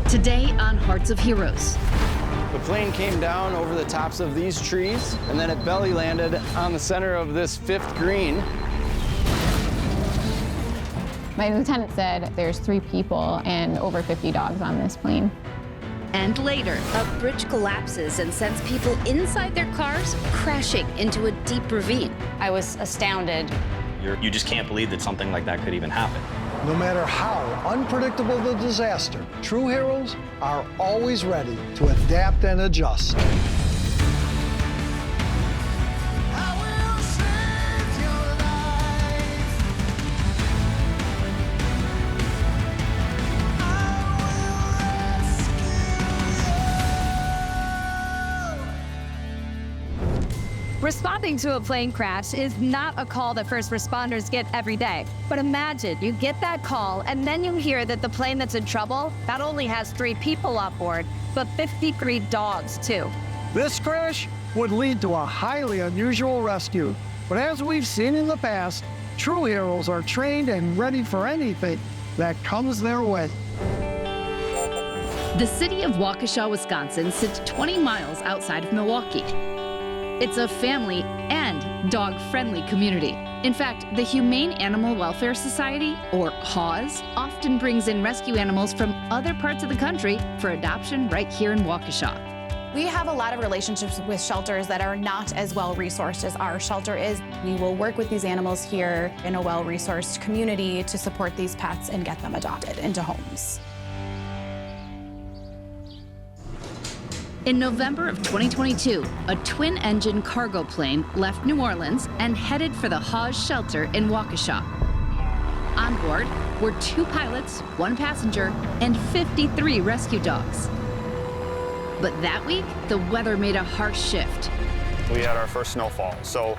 Today on Hearts of Heroes. The plane came down over the tops of these trees, and then it belly landed on the center of this 5th green. My lieutenant said there's 3 people and over 50 dogs on this plane. And later, a bridge collapses and sends people inside their cars crashing into a deep ravine. I was astounded. You just can't believe that something like that could even happen. No matter how unpredictable the disaster, true heroes are always ready to adapt and adjust. Responding to a plane crash is not a call that first responders get every day. But imagine you get that call and then you hear that the plane that's in trouble not only has 3 people on board, but 53 dogs too. This crash would lead to a highly unusual rescue. But as we've seen in the past, true heroes are trained and ready for anything that comes their way. The city of Waukesha, Wisconsin sits 20 miles outside of Milwaukee. It's a family and dog-friendly community. In fact, the Humane Animal Welfare Society, or HAWS, often brings in rescue animals from other parts of the country for adoption right here in Waukesha. We have a lot of relationships with shelters that are not as well-resourced as our shelter is. We will work with these animals here in a well-resourced community to support these pets and get them adopted into homes. In November of 2022, a twin-engine cargo plane left New Orleans and headed for the HAWS shelter in Waukesha. On board were 2 pilots, 1 passenger, and 53 rescue dogs. But that week, the weather made a harsh shift. We had our first snowfall, so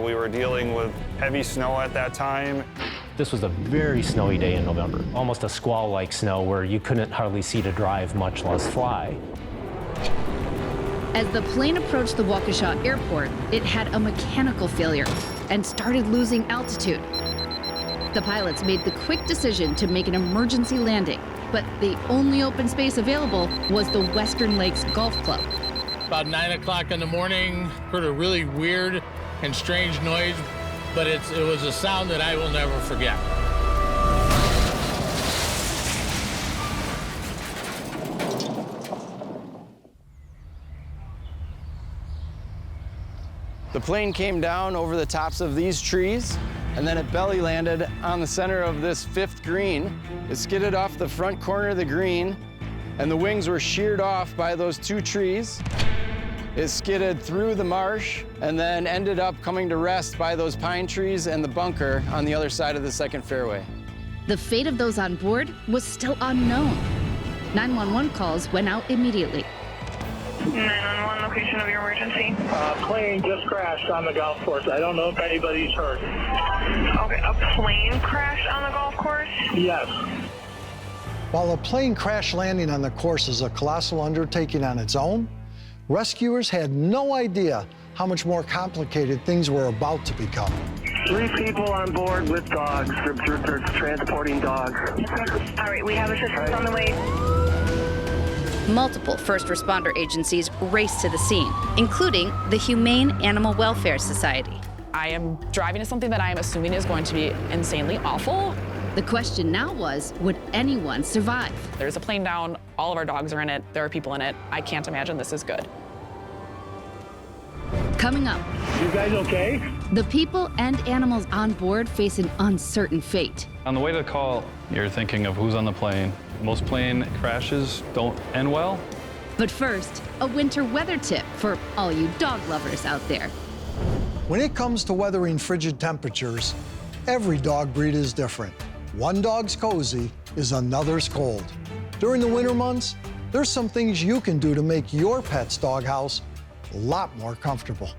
we were dealing with heavy snow at that time. This was a very snowy day in November, almost a squall-like snow where you couldn't hardly see to drive, much less fly. As the plane approached the Waukesha airport, it had a mechanical failure and started losing altitude. The pilots made the quick decision to make an emergency landing, but the only open space available was the Western Lakes Golf Club. About 9 o'clock in the morning, heard a really weird and strange noise, but it was a sound that I will never forget. The plane came down over the tops of these trees, and then it belly landed on the center of this 5th green. It skidded off the front corner of the green, and the wings were sheared off by those 2 trees. It skidded through the marsh and then ended up coming to rest by those pine trees and the bunker on the other side of the 2nd fairway. The fate of those on board was still unknown. 911 calls went out immediately. 911, location of your emergency. Plane just crashed on the golf course. I don't know if anybody's hurt. Okay, a plane crashed on the golf course? Yes. While a plane crash landing on the course is a colossal undertaking on its own, rescuers had no idea how much more complicated things were about to become. 3 people on board with dogs. They're transporting dogs. All right, we have assistance on the way. Multiple first responder agencies raced to the scene, including the Humane Animal Welfare Society. I am driving to something that I am assuming is going to be insanely awful. The question now was, would anyone survive? There's a plane down, all of our dogs are in it, there are people in it. I can't imagine this is good. Coming up. You guys okay? The people and animals on board face an uncertain fate. On the way to the call, you're thinking of who's on the plane. Most plane crashes don't end well. But first, a winter weather tip for all you dog lovers out there. When it comes to weathering frigid temperatures, every dog breed is different. One dog's cozy is another's cold. During the winter months, there's some things you can do to make your pet's doghouse a lot more comfortable.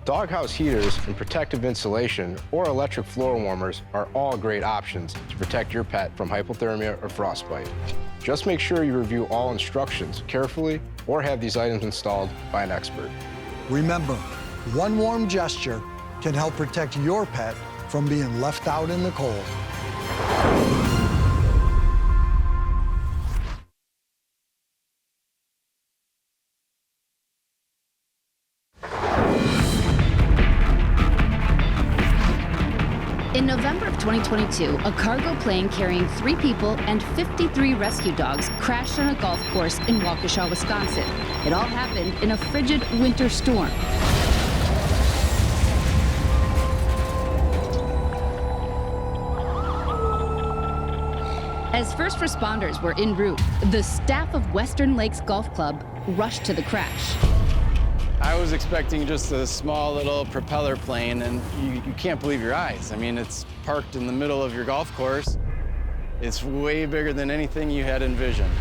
Doghouse heaters and protective insulation or electric floor warmers are all great options to protect your pet from hypothermia or frostbite. Just make sure you review all instructions carefully or have these items installed by an expert. Remember, one warm gesture can help protect your pet from being left out in the cold. In November of 2022, a cargo plane carrying 3 people and 53 rescue dogs crashed on a golf course in Waukesha, Wisconsin. It all happened in a frigid winter storm. As first responders were en route, the staff of Western Lakes Golf Club rushed to the crash. I was expecting just a small little propeller plane, and you can't believe your eyes. I mean, it's parked in the middle of your golf course. It's way bigger than anything you had envisioned.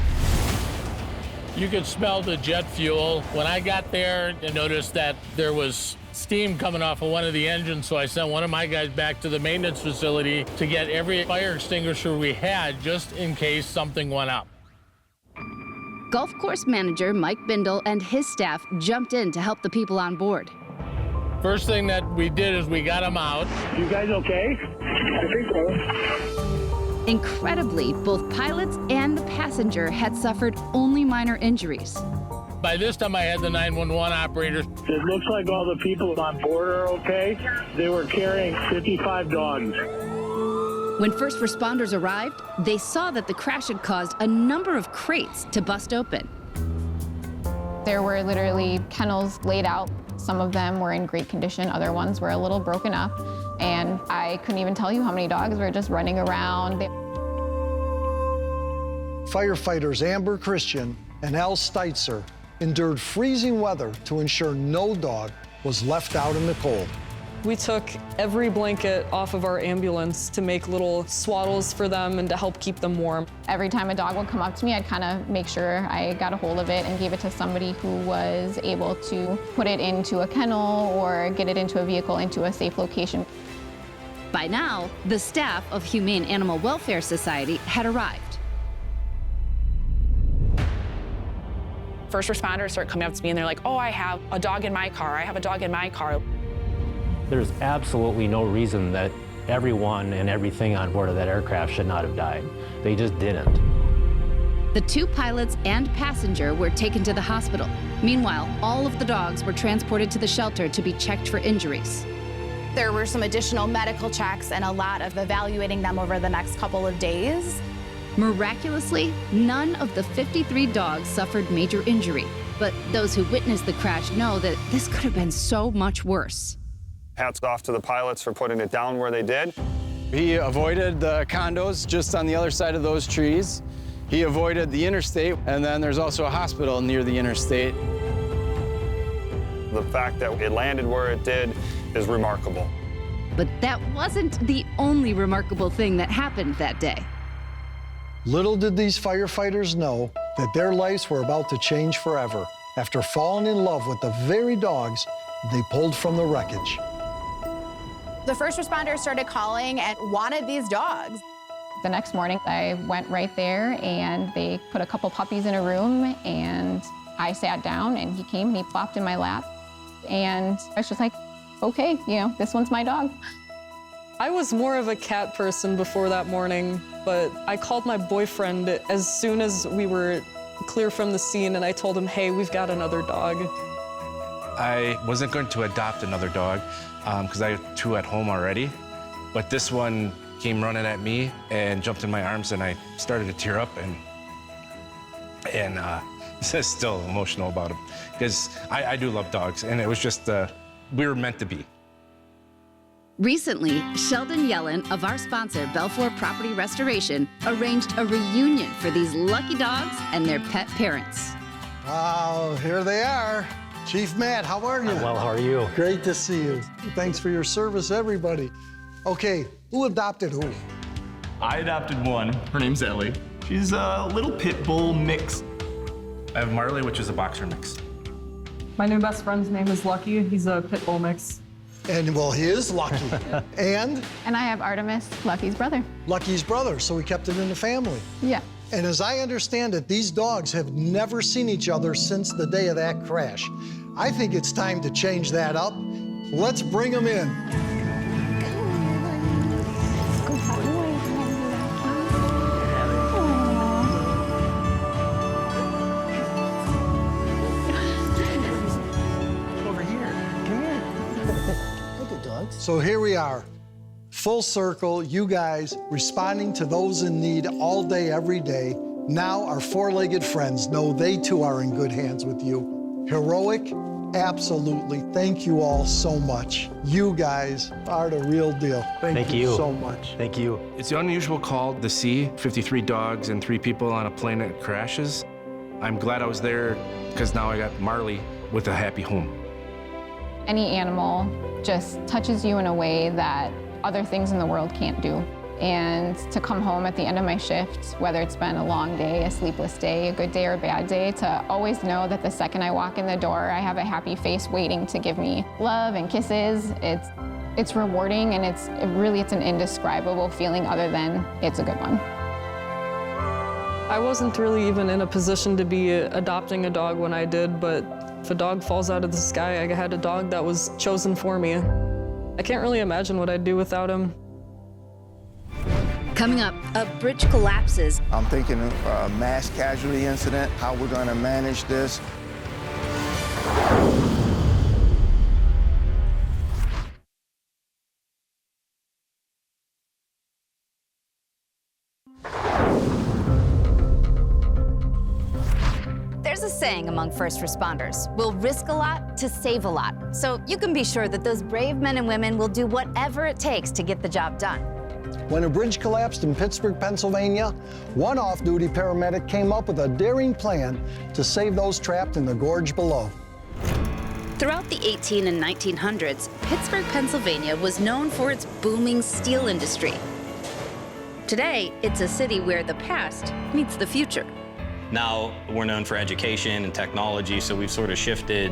You could smell the jet fuel. When I got there, I noticed that there was steam coming off of one of the engines, so I sent one of my guys back to the maintenance facility to get every fire extinguisher we had, just in case something went up. Golf course manager Mike Bindle and his staff jumped in to help the people on board. First thing that we did is we got them out. You guys okay? I think so. Incredibly, both pilots and the passenger had suffered only minor injuries. By this time, I had the 911 operators. It looks like all the people on board are okay. They were carrying 55 dogs. When first responders arrived, they saw that the crash had caused a number of crates to bust open. There were literally kennels laid out. Some of them were in great condition, other ones were a little broken up, and I couldn't even tell you how many dogs were just running around. Firefighters Amber Christian and Al Steitzer endured freezing weather to ensure no dog was left out in the cold. We took every blanket off of our ambulance to make little swaddles for them and to help keep them warm. Every time a dog would come up to me, I'd kind of make sure I got a hold of it and gave it to somebody who was able to put it into a kennel or get it into a vehicle into a safe location. By now, the staff of Humane Animal Welfare Society had arrived. First responders start coming up to me and they're like, oh, I have a dog in my car, I have a dog in my car. There's absolutely no reason that everyone and everything on board of that aircraft should not have died. They just didn't. The 2 pilots and passenger were taken to the hospital. Meanwhile, all of the dogs were transported to the shelter to be checked for injuries. There were some additional medical checks and a lot of evaluating them over the next couple of days. Miraculously, none of the 53 dogs suffered major injury. But those who witnessed the crash know that this could have been so much worse. Hats off to the pilots for putting it down where they did. He avoided the condos just on the other side of those trees. He avoided the interstate, and then there's also a hospital near the interstate. The fact that it landed where it did is remarkable. But that wasn't the only remarkable thing that happened that day. Little did these firefighters know that their lives were about to change forever after falling in love with the very dogs they pulled from the wreckage. The first responders started calling and wanted these dogs. The next morning, I went right there and they put a couple puppies in a room and I sat down and he came and he plopped in my lap. And I was just like, okay, this one's my dog. I was more of a cat person before that morning, but I called my boyfriend as soon as we were clear from the scene and I told him, hey, we've got another dog. I wasn't going to adopt another dog because I had 2 at home already, but this one came running at me and jumped in my arms and I started to tear up and still emotional about him because I do love dogs and it was just, we were meant to be. Recently, Sheldon Yellen of our sponsor, Belfour Property Restoration, arranged a reunion for these lucky dogs and their pet parents. Wow, here they are. Chief Matt, how are you? I'm well, how are you? Great to see you. Thanks for your service, everybody. Okay, who adopted who? I adopted one. Her name's Ellie. She's a little pit bull mix. I have Marley, which is a boxer mix. My new best friend's name is Lucky. He's a pit bull mix. And well, he is Lucky. And I have Artemis, Lucky's brother. Lucky's brother, so we kept it in the family. Yeah. And as I understand it, these dogs have never seen each other since the day of that crash. I think it's time to change that up. Let's bring them in. So here we are, Full circle, you guys responding to those in need all day, every day. Now our four-legged friends know they too are in good hands with you. Heroic? Absolutely. Thank you all so much. You guys are the real deal. Thank you so much. Thank you. It's an unusual call to see 53 dogs and 3 people on a plane that crashes. I'm glad I was there because now I got Marley with a happy home. Any animal just touches you in a way that other things in the world can't do. And to come home at the end of my shift, whether it's been a long day, a sleepless day, a good day or a bad day, to always know that the second I walk in the door, I have a happy face waiting to give me love and kisses. It's rewarding, and it's an indescribable feeling other than it's a good one. I wasn't really even in a position to be adopting a dog when I did, but if a dog falls out of the sky, I had a dog that was chosen for me. I can't really imagine what I'd do without him. Coming up, a bridge collapses. I'm thinking a mass casualty incident, how we're going to manage this. There's a saying among first responders, we'll risk a lot to save a lot. So you can be sure that those brave men and women will do whatever it takes to get the job done. When a bridge collapsed in Pittsburgh, Pennsylvania, one off-duty paramedic came up with a daring plan to save those trapped in the gorge below. Throughout the 1800s and 1900s, Pittsburgh, Pennsylvania was known for its booming steel industry. Today, it's a city where the past meets the future. Now we're known for education and technology, so we've sort of shifted.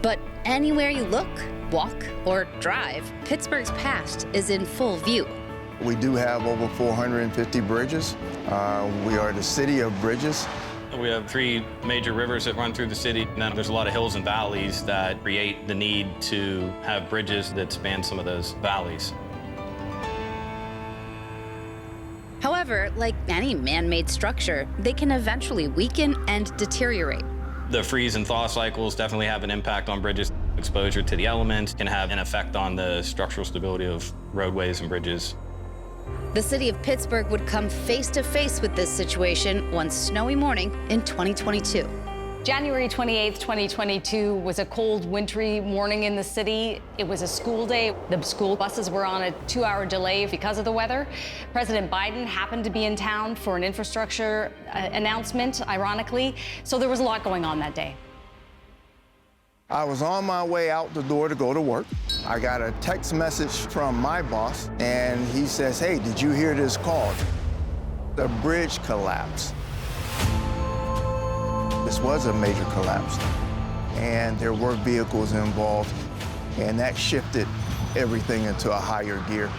But anywhere you look, walk, or drive, Pittsburgh's past is in full view. We do have over 450 bridges. We are the city of bridges. We have 3 major rivers that run through the city, and then there's a lot of hills and valleys that create the need to have bridges that span some of those valleys. However, like any man-made structure, they can eventually weaken and deteriorate. The freeze and thaw cycles definitely have an impact on bridges. Exposure to the elements can have an effect on the structural stability of roadways and bridges. The city of Pittsburgh would come face to face with this situation one snowy morning in 2022. January 28th, 2022 was a cold, wintry morning in the city. It was a school day. The school buses were on a 2-hour delay because of the weather. President Biden happened to be in town for an infrastructure announcement, ironically. So there was a lot going on that day. I was on my way out the door to go to work. I got a text message from my boss, and he says, "Hey, did you hear this call? The bridge collapsed." This was a major collapse, and there were vehicles involved, and that shifted everything into a higher gear.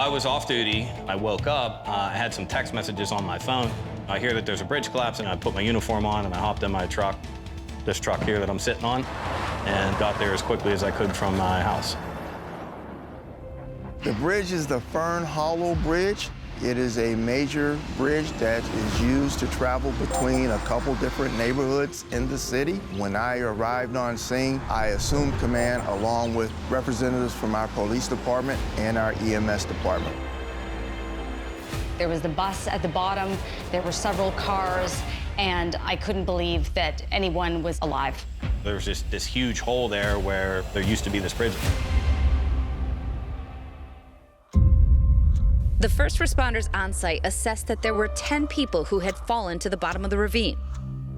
I was off duty. I woke up. I had some text messages on my phone. I hear that there's a bridge collapse, and I put my uniform on, and I hopped in my truck, this truck here that I'm sitting on, and got there as quickly as I could from my house. The bridge is the Fern Hollow Bridge. It is a major bridge that is used to travel between a couple different neighborhoods in the city. When I arrived on scene, I assumed command along with representatives from our police department and our EMS department. There was the bus at the bottom, there were several cars, and I couldn't believe that anyone was alive. There was just this huge hole there where there used to be this bridge. The first responders on site assessed that there were 10 people who had fallen to the bottom of the ravine.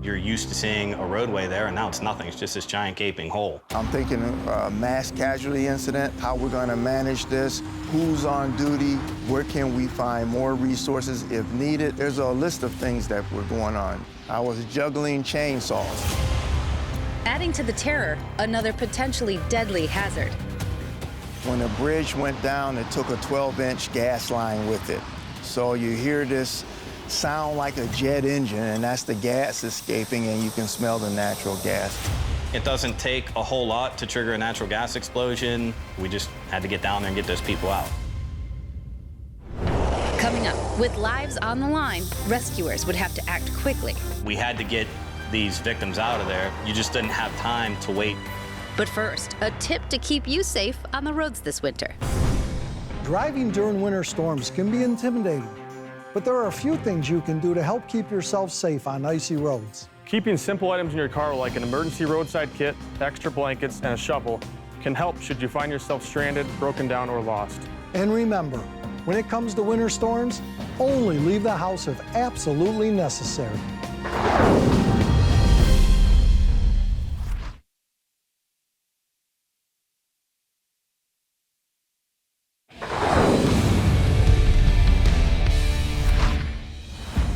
You're used to seeing a roadway there, and now it's nothing. It's just this giant gaping hole. I'm thinking a mass casualty incident, how we're going to manage this, who's on duty, where can we find more resources if needed. There's a list of things that were going on. I was juggling chainsaws. Adding to the terror, another potentially deadly hazard. When the bridge went down, it took a 12-inch gas line with it. So you hear this sound like a jet engine, and that's the gas escaping, and you can smell the natural gas. It doesn't take a whole lot to trigger a natural gas explosion. We just had to get down there and get those people out. Coming up, with lives on the line, rescuers would have to act quickly. We had to get these victims out of there. You just didn't have time to wait But first, a tip to keep you safe on the roads this winter. Driving during winter storms can be intimidating, but there are a few things you can do to help keep yourself safe on icy roads. Keeping simple items in your car like an emergency roadside kit, extra blankets, and a shovel can help should you find yourself stranded, broken down, or lost. And remember, when it comes to winter storms, only leave the house if absolutely necessary.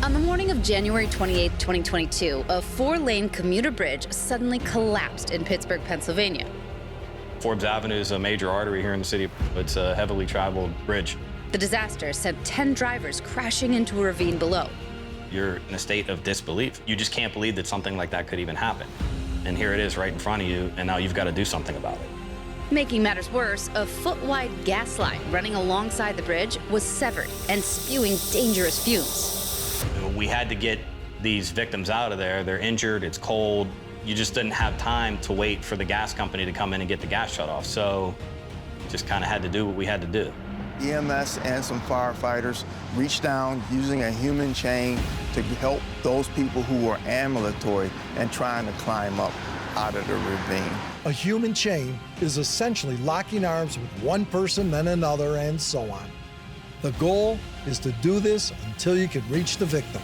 On the morning of January 28, 2022, a 4-lane commuter bridge suddenly collapsed in Pittsburgh, Pennsylvania. Forbes Avenue is a major artery here in the city. It's a heavily traveled bridge. The disaster sent 10 drivers crashing into a ravine below. You're in a state of disbelief. You just can't believe that something like that could even happen. And here it is right in front of you, and now you've got to do something about it. Making matters worse, a foot-wide gas line running alongside the bridge was severed and spewing dangerous fumes. We had to get these victims out of there. They're injured, it's cold. You just didn't have time to wait for the gas company to come in and get the gas shut off. So just kind of had to do what we had to do. EMS and some firefighters reached down using a human chain to help those people who were ambulatory and trying to climb up out of the ravine. A human chain is essentially locking arms with one person, then another, and so on. The goal is to do this until you can reach the victim.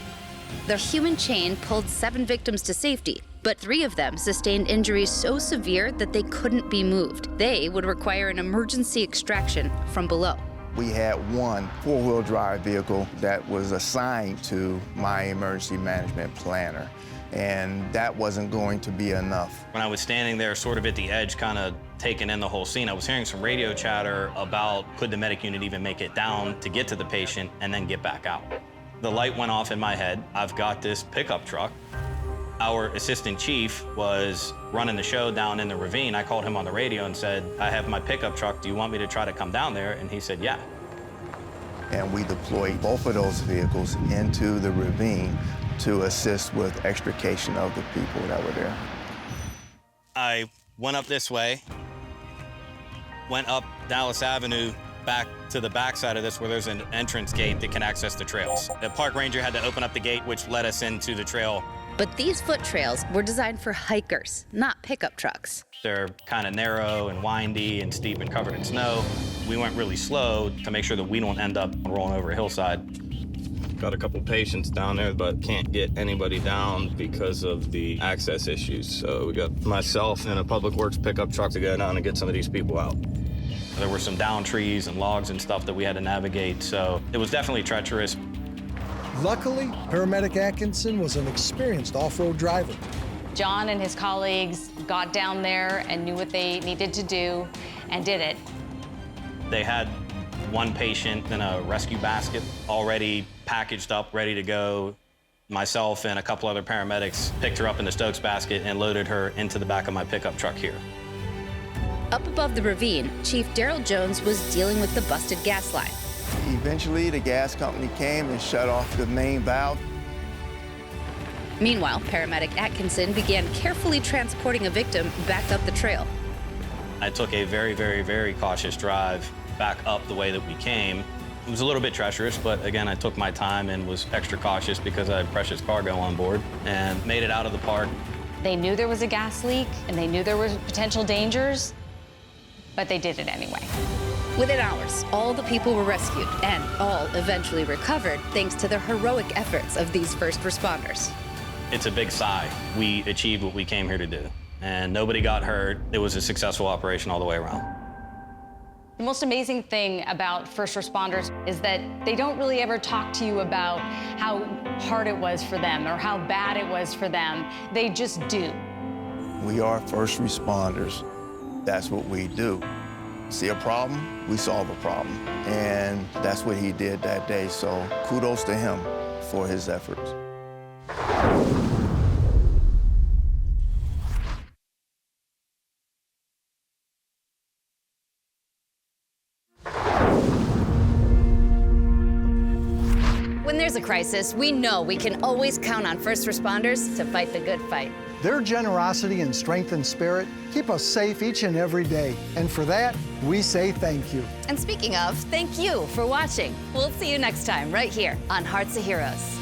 The human chain pulled 7 victims to safety, but 3 of them sustained injuries so severe that they couldn't be moved. They would require an emergency extraction from below. We had one 4-wheel drive vehicle that was assigned to my emergency management planner, and that wasn't going to be enough. When I was standing there sort of at the edge, kind of taking in the whole scene, I was hearing some radio chatter about could the medic unit even make it down to get to the patient and then get back out. The light went off in my head. I've got this pickup truck. Our assistant chief was running the show down in the ravine. I called him on the radio and said, I have my pickup truck. Do you want me to try to come down there? And he said, yeah. And we deployed both of those vehicles into the ravine to assist with extrication of the people that were there. I went up this way, went up Dallas Avenue, back to the backside of this where there's an entrance gate that can access the trails. The park ranger had to open up the gate, which led us into the trail. But these foot trails were designed for hikers, not pickup trucks. They're kind of narrow and windy and steep and covered in snow. We went really slow to make sure that we don't end up rolling over a hillside. Got a couple patients down there, but can't get anybody down because of the access issues. So we got myself and a public works pickup truck to go down and get some of these people out. There were some down trees and logs and stuff that we had to navigate, so it was definitely treacherous. Luckily, paramedic Atkinson was an experienced off-road driver. John and his colleagues got down there and knew what they needed to do and did it. They had one patient in a rescue basket already packaged up, ready to go. Myself and a couple other paramedics picked her up in the Stokes basket and loaded her into the back of my pickup truck here. Up above the ravine, Chief Daryl Jones was dealing with the busted gas line. Eventually, the gas company came and shut off the main valve. Meanwhile, paramedic Atkinson began carefully transporting a victim back up the trail. I took a very, very, very cautious drive back up the way that we came. It was a little bit treacherous, but again, I took my time and was extra cautious because I had precious cargo on board and made it out of the park. They knew there was a gas leak and they knew there were potential dangers, but they did it anyway. Within hours, all the people were rescued and all eventually recovered thanks to the heroic efforts of these first responders. It's a big sigh. We achieved what we came here to do, and nobody got hurt. It was a successful operation all the way around. The most amazing thing about first responders is that they don't really ever talk to you about how hard it was for them or how bad it was for them. They just do. We are first responders. That's what we do. See a problem, we solve a problem. And that's what he did that day, so kudos to him for his efforts. When there's a crisis, we know we can always count on first responders to fight the good fight. Their generosity and strength and spirit keep us safe each and every day. And for that, we say thank you. And speaking of, thank you for watching. We'll see you next time right here on Hearts of Heroes.